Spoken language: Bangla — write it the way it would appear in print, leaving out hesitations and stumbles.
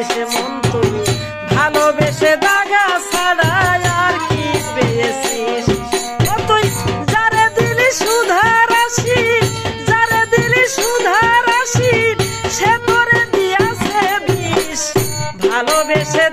দিয়েছিস মন তুই ভালোবেসে দাগা ছাড়া আর কি পেয়েছিস তুই যারে দিলি সুধার আসি যারে দিলি সুধার আসি সে তোরে দিয়াছে বিষ ভালোবেসে